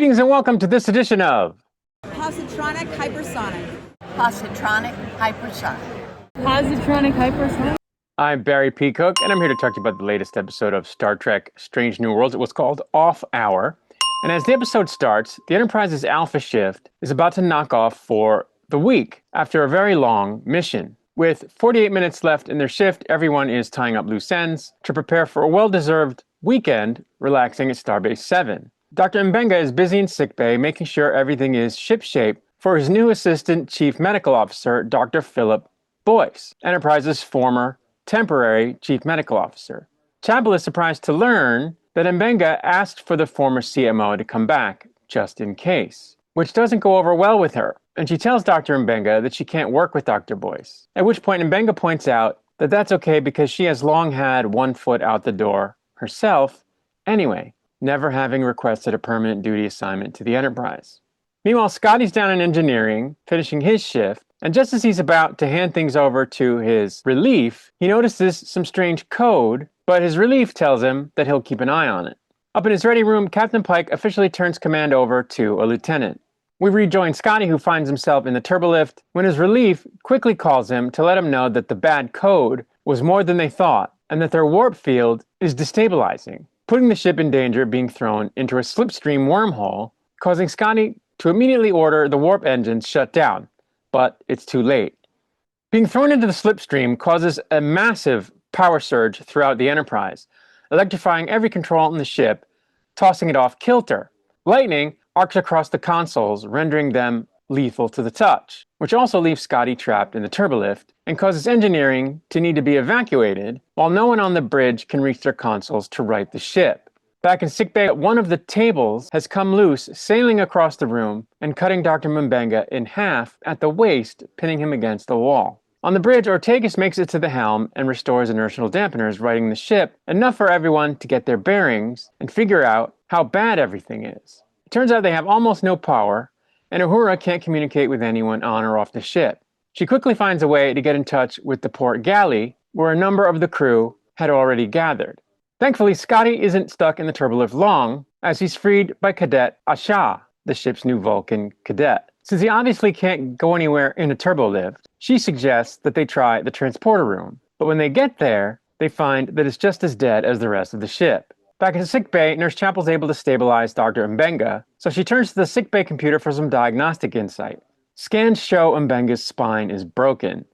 Greetings and welcome to this edition of Positronic Hypersonic. Positronic Hypersonic. Positronic Hypersonic. I'm Barry P. Cook, and I'm here to talk to you about the latest episode of Star Trek Strange New Worlds. It was called Off Hour. And as the episode starts, the Enterprise's Alpha shift is about to knock off for the week after a very long mission. With 48 minutes left in their shift, everyone is tying up loose ends to prepare for a well-deserved weekend relaxing at Starbase 7. Dr. Mbenga is busy in sickbay making sure everything is shipshape for his new assistant chief medical officer, Dr. Philip Boyce, Enterprise's former temporary chief medical officer. Chapel is surprised to learn that Mbenga asked for the former CMO to come back, just in case, which doesn't go over well with her, and she tells Dr. Mbenga that she can't work with Dr. Boyce, at which point Mbenga points out that that's okay because she has long had one foot out the door herself anyway, never having requested a permanent duty assignment to the Enterprise. Meanwhile, Scotty's down in engineering, finishing his shift, and just as he's about to hand things over to his relief, he notices some strange code, but his relief tells him that he'll keep an eye on it. Up in his ready room, Captain Pike officially turns command over to a lieutenant. We rejoin Scotty, who finds himself in the turbolift, when his relief quickly calls him to let him know that the bad code was more than they thought, and that their warp field is destabilizing, putting the ship in danger of being thrown into a slipstream wormhole, causing Scotty to immediately order the warp engines shut down. But it's too late. Being thrown into the slipstream causes a massive power surge throughout the Enterprise, electrifying every control in the ship, tossing it off kilter. Lightning arcs across the consoles, rendering them lethal to the touch, which also leaves Scotty trapped in the turbolift and causes engineering to need to be evacuated while no one on the bridge can reach their consoles to right the ship. Back in sickbay, one of the tables has come loose, sailing across the room and cutting Dr. Mbenga in half at the waist, pinning him against the wall. On the bridge, Ortegas makes it to the helm and restores inertial dampeners, righting the ship, enough for everyone to get their bearings and figure out how bad everything is. It turns out they have almost no power, and Uhura can't communicate with anyone on or off the ship. She quickly finds a way to get in touch with the port galley, where a number of the crew had already gathered. Thankfully, Scotty isn't stuck in the turbolift long, as he's freed by Cadet Asha, the ship's new Vulcan cadet. Since he obviously can't go anywhere in a turbolift, she suggests that they try the transporter room. But when they get there, they find that it's just as dead as the rest of the ship. Back in sickbay, Nurse Chapel's able to stabilize Dr. Mbenga, so she turns to the sickbay computer for some diagnostic insight. Scans show Mbenga's spine is broken,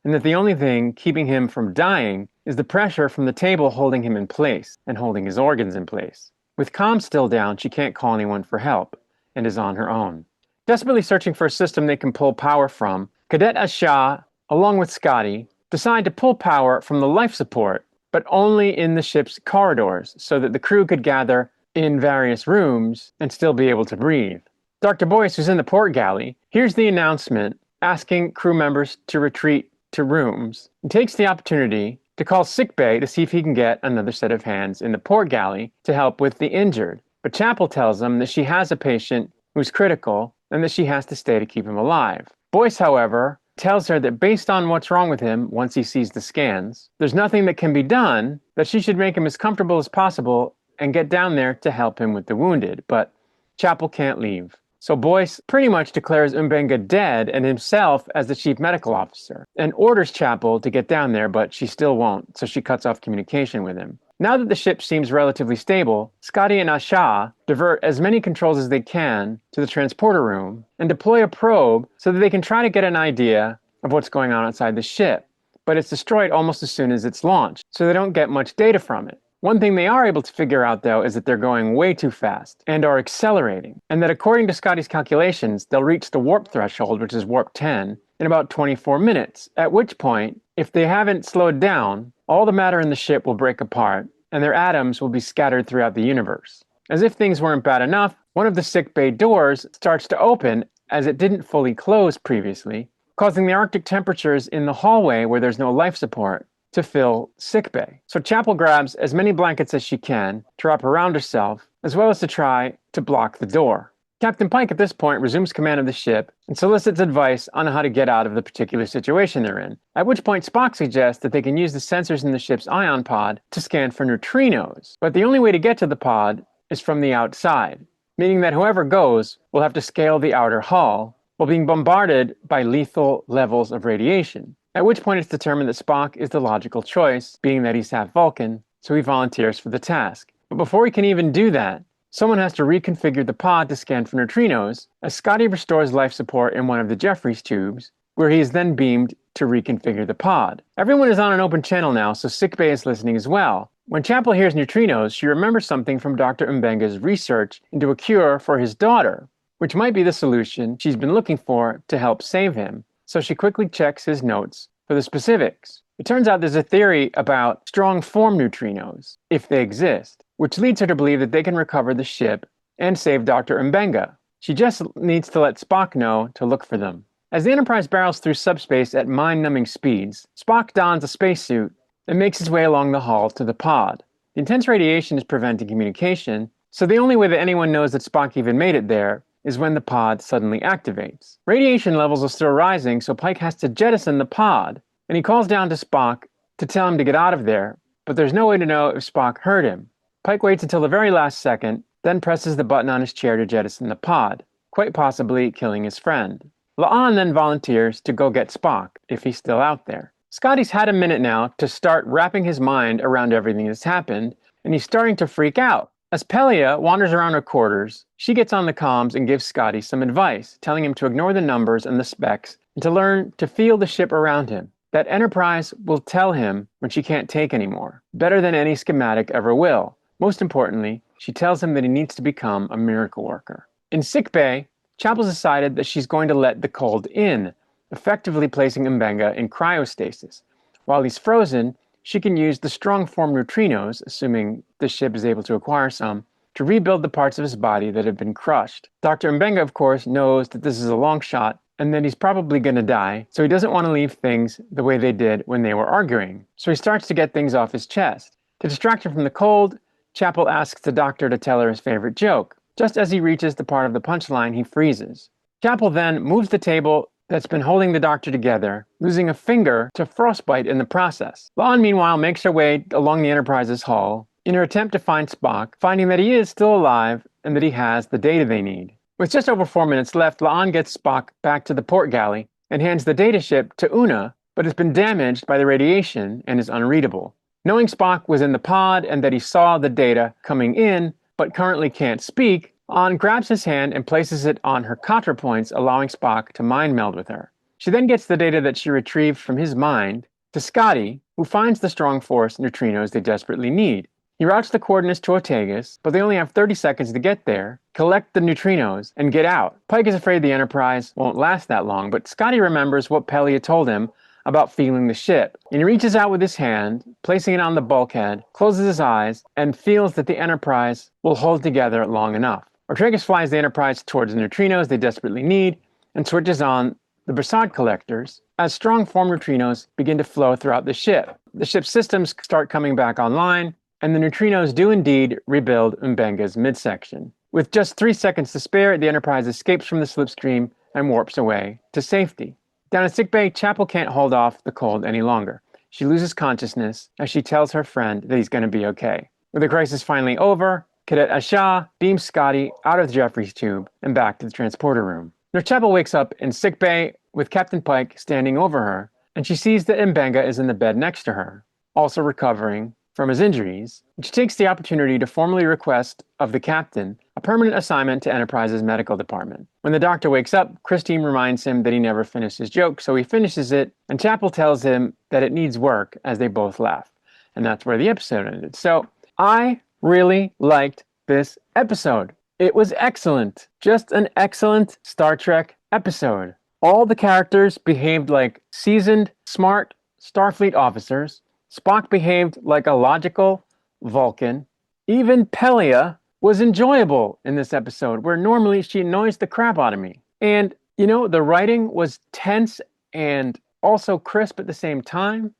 and that the only thing keeping him from dying is the pressure from the table holding him in place and holding his organs in place. With comms still down, she can't call anyone for help and is on her own. Desperately searching for a system they can pull power from, Cadet Asha, along with Scotty, decide to pull power from the life support, but only in the ship's corridors so that the crew could gather in various rooms and still be able to breathe. Dr. Boyce, who's in the port galley, hears the announcement asking crew members to retreat to rooms and takes the opportunity to call sickbay to see if he can get another set of hands in the port galley to help with the injured. But Chapel tells him that she has a patient who's critical and that she has to stay to keep him alive. Boyce, however, tells her that based on what's wrong with him once he sees the scans, there's nothing that can be done, that she should make him as comfortable as possible and get down there to help him with the wounded. But Chapel can't leave. So Boyce pretty much declares Mbenga dead and himself as the chief medical officer, and orders Chapel to get down there, but she still won't, so she cuts off communication with him. Now that the ship seems relatively stable, Scotty and Asha divert as many controls as they can to the transporter room and deploy a probe so that they can try to get an idea of what's going on outside the ship. But it's destroyed almost as soon as it's launched, so they don't get much data from it. One thing they are able to figure out, though, is that they're going way too fast and are accelerating, and that according to Scotty's calculations, they'll reach the warp threshold, which is warp 10, in about 24 minutes, at which point, if they haven't slowed down, all the matter in the ship will break apart, and their atoms will be scattered throughout the universe. As if things weren't bad enough, one of the sickbay doors starts to open as it didn't fully close previously, causing the Arctic temperatures in the hallway where there's no life support to fill sickbay. So Chapel grabs as many blankets as she can to wrap around herself, as well as to try to block the door. Captain Pike at this point resumes command of the ship and solicits advice on how to get out of the particular situation they're in, at which point Spock suggests that they can use the sensors in the ship's ion pod to scan for neutrinos, but the only way to get to the pod is from the outside. meaning that whoever goes will have to scale the outer hull while being bombarded by lethal levels of radiation, at which point it's determined that Spock is the logical choice, being that he's half Vulcan, so he volunteers for the task. But before he can even do that, someone has to reconfigure the pod to scan for neutrinos, as Scotty restores life support in one of the Jefferies tubes, where he is then beamed to reconfigure the pod. Everyone is on an open channel now, so Sickbay is listening as well. When Chapel hears neutrinos, she remembers something from Dr. Mbenga's research into a cure for his daughter, which might be the solution she's been looking for to help save him, so she quickly checks his notes for the specifics. It turns out there's a theory about strong form neutrinos, if they exist, which leads her to believe that they can recover the ship and save Dr. Mbenga. She just needs to let Spock know to look for them. As the Enterprise barrels through subspace at mind-numbing speeds, Spock dons a spacesuit and makes his way along the hull to the pod. The intense radiation is preventing communication, so the only way that anyone knows that Spock even made it there is when the pod suddenly activates. Radiation levels are still rising, so Pike has to jettison the pod, and he calls down to Spock to tell him to get out of there, but there's no way to know if Spock heard him. Pike waits until the very last second, then presses the button on his chair to jettison the pod, quite possibly killing his friend. La'an then volunteers to go get Spock, if he's still out there. Scotty's had a minute now to start wrapping his mind around everything that's happened, and he's starting to freak out. As Pelia wanders around her quarters, she gets on the comms and gives Scotty some advice, telling him to ignore the numbers and the specs and to learn to feel the ship around him. That Enterprise will tell him when she can't take anymore, better than any schematic ever will. Most importantly, she tells him that he needs to become a miracle worker. In sickbay, Chapel's decided that she's going to let the cold in, effectively placing Mbenga in cryostasis. While he's frozen, she can use the strong form neutrinos, assuming the ship is able to acquire some, to rebuild the parts of his body that have been crushed. Dr. Mbenga, of course, knows that this is a long shot and that he's probably going to die, so he doesn't want to leave things the way they did when they were arguing. So he starts to get things off his chest. To distract him from the cold, Chapel asks the doctor to tell her his favorite joke. Just as he reaches the part of the punchline, he freezes. Chapel then moves the table that's been holding the doctor together, losing a finger to frostbite in the process. La'an, meanwhile, makes her way along the Enterprise's hull in her attempt to find Spock, finding that he is still alive and that he has the data they need. With just over 4 minutes left, La'an gets Spock back to the port galley and hands the data ship to Una, but it's been damaged by the radiation and is unreadable. Knowing Spock was in the pod and that he saw the data coming in, but currently can't speak, La'an grabs his hand and places it on her Katra points, allowing Spock to mind meld with her. She then gets the data that she retrieved from his mind to Scotty, who finds the strong force neutrinos they desperately need. He routes the coordinates to Otegas, but they only have 30 seconds to get there, collect the neutrinos, and get out. Pike is afraid the Enterprise won't last that long, but Scotty remembers what Pelia told him about feeling the ship. And he reaches out with his hand, placing it on the bulkhead, closes his eyes, and feels that the Enterprise will hold together long enough. Ortegas flies the Enterprise towards the neutrinos they desperately need and switches on the Bersad collectors as strong form neutrinos begin to flow throughout the ship. The ship's systems start coming back online, and the neutrinos do indeed rebuild Mbenga's midsection. With just 3 seconds to spare, the Enterprise escapes from the slipstream and warps away to safety. Down at sickbay, Chapel can't hold off the cold any longer. She loses consciousness as she tells her friend that he's going to be okay. With the crisis finally over, Cadet Asha beams Scotty out of the Jefferies tube and back to the transporter room. Nurse Chapel wakes up in sickbay with Captain Pike standing over her, and she sees that Mbenga is in the bed next to her, also recovering from his injuries. She takes the opportunity to formally request of the captain a permanent assignment to Enterprise's medical department. When the doctor wakes up, Christine reminds him that he never finished his joke, so he finishes it, and Chapel tells him that it needs work as they both laugh. And that's where the episode ended. So I really liked this episode. It was excellent. Just an excellent Star Trek episode. All the characters behaved like seasoned, smart Starfleet officers. Spock behaved like a logical Vulcan. Even Pelia was enjoyable in this episode, where normally she annoys the crap out of me. And, the writing was tense and also crisp at the same time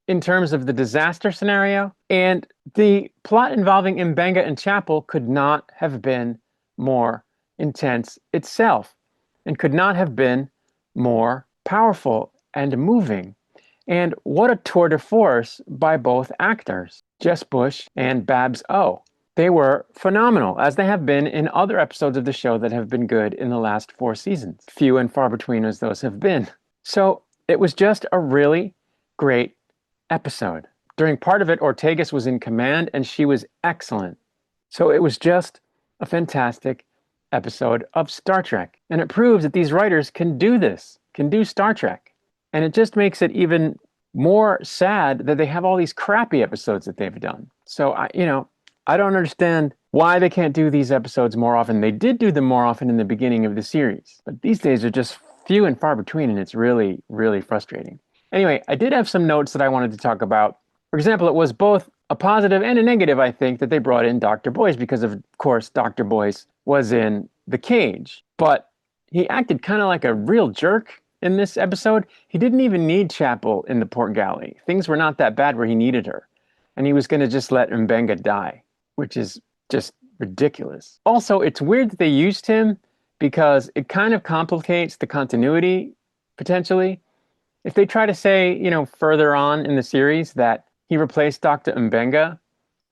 in terms of the disaster scenario. And the plot involving Mbenga and Chapel could not have been more intense itself and could not have been more powerful and moving. And what a tour de force by both actors, Jess Bush and Babs O. They were phenomenal, as they have been in other episodes of the show that have been good in the last 4 seasons. Few and far between as those have been. So it was just a really great episode. During part of it, Ortegas was in command and she was excellent. So it was just a fantastic episode of Star Trek. And it proves that these writers can do this, can do Star Trek. And it just makes it even more sad that they have all these crappy episodes that they've done. So, I don't understand why they can't do these episodes more often. They did do them more often in the beginning of the series, but these days are just few and far between, and it's really, really frustrating. Anyway, I did have some notes that I wanted to talk about. For example, it was both a positive and a negative, I think, that they brought in Dr. Boyce because, of course, Dr. Boyce was in the cage, but he acted kind of like a real jerk in this episode. He didn't even need Chapel in the port galley. Things were not that bad where he needed her, and he was going to just let M'Benga die, which is just ridiculous. Also, it's weird that they used him because it kind of complicates the continuity, potentially. If they try to say, further on in the series that he replaced Dr. M'Benga,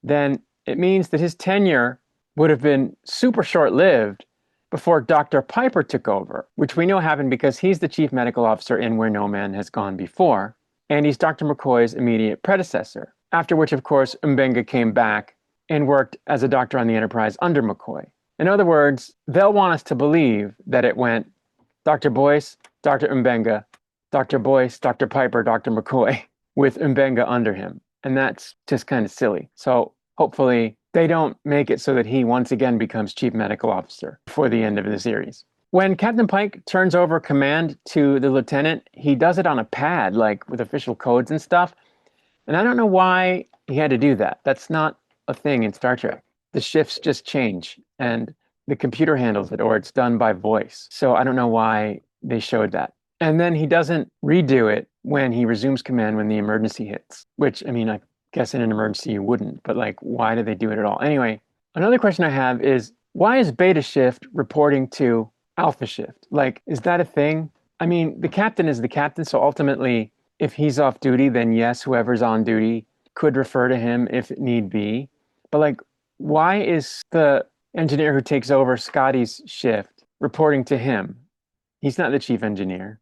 then it means that his tenure would have been super short-lived before Dr. Piper took over, which we know happened because he's the chief medical officer in Where No Man Has Gone Before, and he's Dr. McCoy's immediate predecessor, after which, of course, M'Benga came back and worked as a doctor on the Enterprise under McCoy. In other words, they'll want us to believe that it went Dr. Boyce, Dr. M'Benga, Dr. Boyce, Dr. Piper, Dr. McCoy, with M'Benga under him. And that's just kind of silly. So hopefully they don't make it so that he once again becomes chief medical officer before the end of the series. When Captain Pike turns over command to the lieutenant, he does it on a pad, like with official codes and stuff. And I don't know why he had to do that. That's not a thing in Star Trek. The shifts just change and the computer handles it, or it's done by voice. So I don't know why they showed that. And then he doesn't redo it when he resumes command when the emergency hits, which, I guess in an emergency you wouldn't, but why did they do it at all? Anyway, another question I have is, why is Beta Shift reporting to Alpha Shift? Is that a thing? The captain is the captain, so ultimately, if he's off duty, then yes, whoever's on duty could refer to him if it need be. But why is the engineer who takes over Scotty's shift reporting to him? He's not the chief engineer.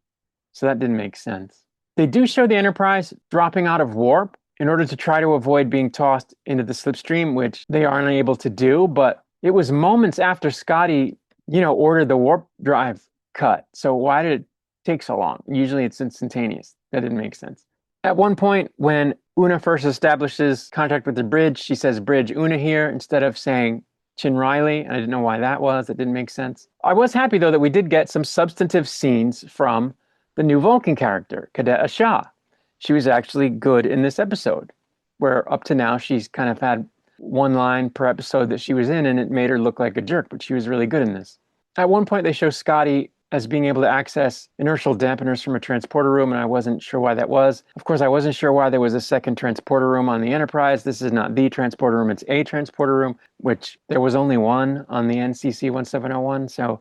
So that didn't make sense. They do show the Enterprise dropping out of warp in order to try to avoid being tossed into the slipstream, which they are unable to do. But it was moments after Scotty, ordered the warp drive cut. So why did it take so long? Usually it's instantaneous. That didn't make sense. At one point, when Una first establishes contact with the bridge, she says Bridge Una here instead of saying Chin Riley, and I didn't know why that was. It didn't make sense. I was happy, though, that we did get some substantive scenes from the new Vulcan character, Cadet Asha. She was actually good in this episode, where up to now she's kind of had one line per episode that she was in, and it made her look like a jerk, but she was really good in this. At one point, they show Scotty as being able to access inertial dampeners from a transporter room, and I wasn't sure why that was. Of course, I wasn't sure why there was a second transporter room on the Enterprise. This is not the transporter room, it's a transporter room, which there was only one on the NCC 1701, so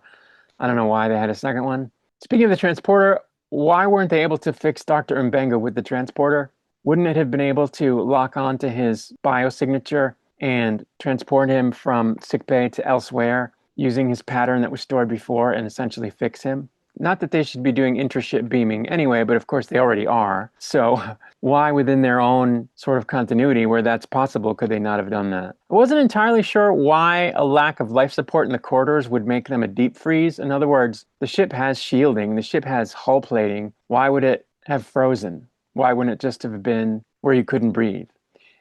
I don't know why they had a second one. Speaking of the transporter, why weren't they able to fix Dr. M'Benga with the transporter? Wouldn't it have been able to lock on to his biosignature and transport him from sickbay to elsewhere using his pattern that was stored before and essentially fix him? Not that they should be doing intra-ship beaming anyway, but of course they already are. So why within their own sort of continuity where that's possible could they not have done that? I wasn't entirely sure why a lack of life support in the corridors would make them a deep freeze. In other words, the ship has shielding, the ship has hull plating. Why would it have frozen? Why wouldn't it just have been where you couldn't breathe?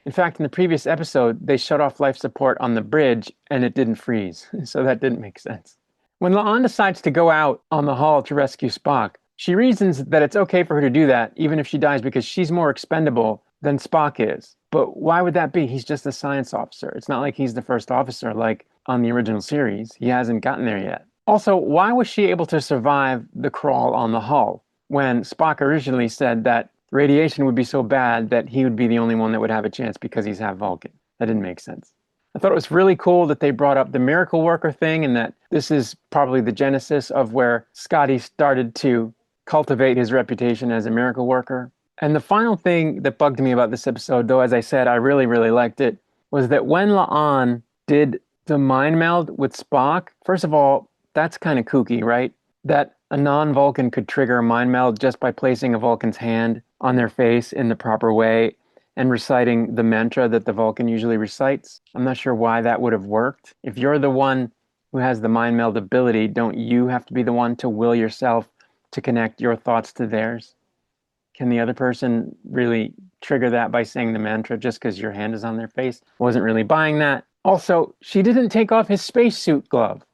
In fact, in the previous episode, they shut off life support on the bridge and it didn't freeze. So that didn't make sense. When La'an decides to go out on the hull to rescue Spock, she reasons that it's okay for her to do that, even if she dies, because she's more expendable than Spock is. But why would that be? He's just a science officer. It's not like he's the first officer like on the original series. He hasn't gotten there yet. Also, why was she able to survive the crawl on the hull when Spock originally said that radiation would be so bad that he would be the only one that would have a chance because he's half Vulcan? That didn't make sense. I thought it was really cool that they brought up the miracle worker thing and that this is probably the genesis of where Scotty started to cultivate his reputation as a miracle worker. And the final thing that bugged me about this episode, though, as I said, I really, really liked it, was that when La'an Did the mind meld with Spock? First of all, that's kind of kooky, right? That a non-Vulcan could trigger a mind meld just by placing a Vulcan's hand on their face in the proper way and reciting the mantra that the Vulcan usually recites. I'm not sure why that would have worked. If you're the one who has the mind meld ability, don't you have to be the one to will yourself to connect your thoughts to theirs? Can the other person really trigger that by saying the mantra just because your hand is on their face? Wasn't really buying that. Also, she didn't take off his spacesuit glove.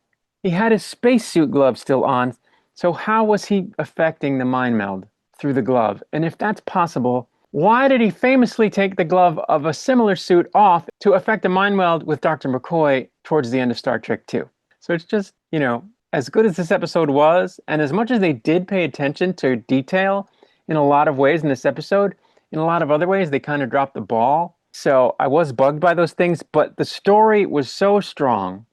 He had his spacesuit glove still on, so how was he affecting the mind meld through the glove? And if that's possible, why did he famously take the glove of a similar suit off to affect a mind meld with Dr. McCoy towards the end of Star Trek II? So it's just, as good as this episode was, and as much as they did pay attention to detail in a lot of ways in this episode, in a lot of other ways, they kind of dropped the ball. So I was bugged by those things, but the story was so strong.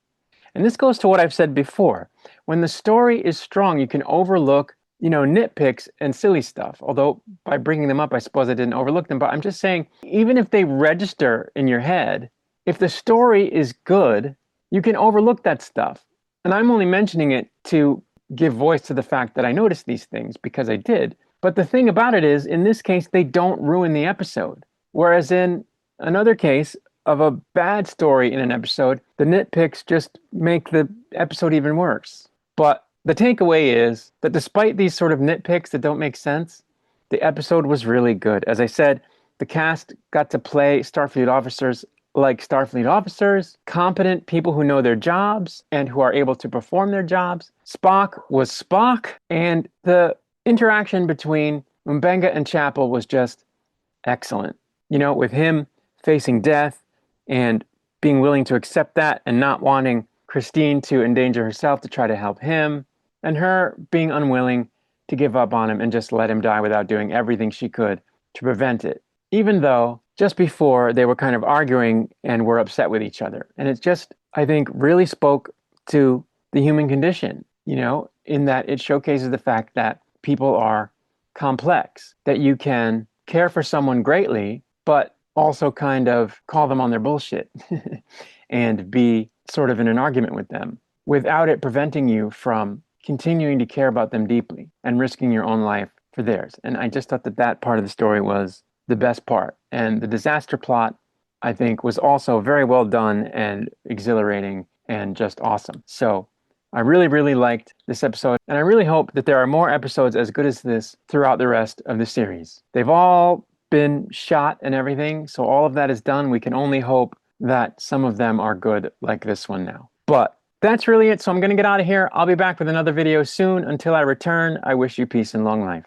And this goes to what I've said before. When the story is strong, you can overlook, nitpicks and silly stuff. Although by bringing them up, I suppose I didn't overlook them. But I'm just saying, even if they register in your head, if the story is good, you can overlook that stuff. And I'm only mentioning it to give voice to the fact that I noticed these things because I did. But the thing about it is, in this case, they don't ruin the episode. Whereas in another case of a bad story in an episode, the nitpicks just make the episode even worse. But the takeaway is that despite these sort of nitpicks that don't make sense, the episode was really good. As I said, the cast got to play Starfleet officers like Starfleet officers, competent people who know their jobs and who are able to perform their jobs. Spock was Spock, and the interaction between M'Benga and Chapel was just excellent. With him facing death and being willing to accept that and not wanting Christine to endanger herself to try to help him, and her being unwilling to give up on him and just let him die without doing everything she could to prevent it. Even though just before they were kind of arguing and were upset with each other. And it just, I think, really spoke to the human condition, in that it showcases the fact that people are complex, that you can care for someone greatly, but also kind of call them on their bullshit and be sort of in an argument with them without it preventing you from continuing to care about them deeply and risking your own life for theirs. And I just thought that part of the story was the best part. And the disaster plot, I think, was also very well done and exhilarating and just awesome. So I really, really liked this episode, and I really hope that there are more episodes as good as this throughout the rest of the series. They've all been shot and everything, so all of that is done. We can only hope that some of them are good like this one now. But that's really it, so I'm going to get out of here. I'll be back with another video soon. Until I return, I wish you peace and long life.